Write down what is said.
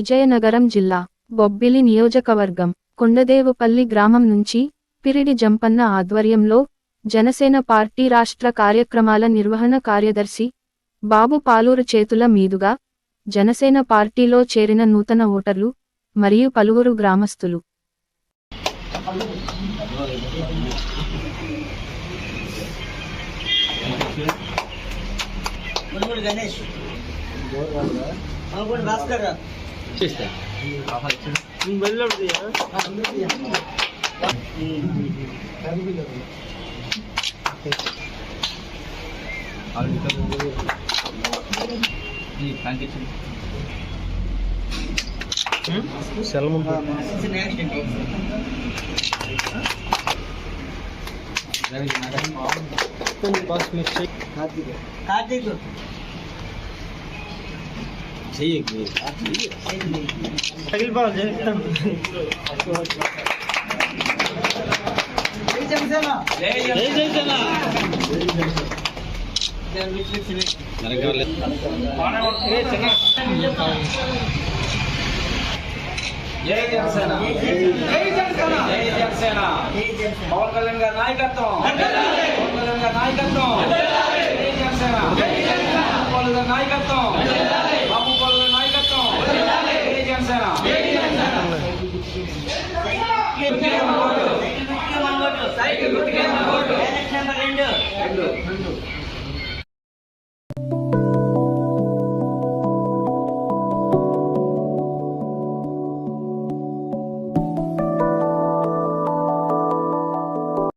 విజయనగరం జిల్లా బొబ్బిలి నియోజకవర్గం కొండదేవుపల్లి గ్రామం నుంచి పిరిడి జంపన్న ఆధ్వర్యంలో జనసేన పార్టీ రాష్ట్ర కార్యక్రమాల నిర్వహణ కార్యదర్శి బాబు పాలూరు చేతుల మీదుగా జనసేన పార్టీలో చేరిన నూతన ఓటర్లు మరియు పలువురు గ్రామస్తులు कार्तिक पवन कल्याण गारी नायकत्వం पवन कल्याण गारी नायकत्వం जय जनसेన बाबू गारी नायकत्వం बाबू गारी नायकत्వం जय जनसेన సైకిల్ గుర్తుకే మన ఓటు ఎలక్షన్ నెంబర్ 2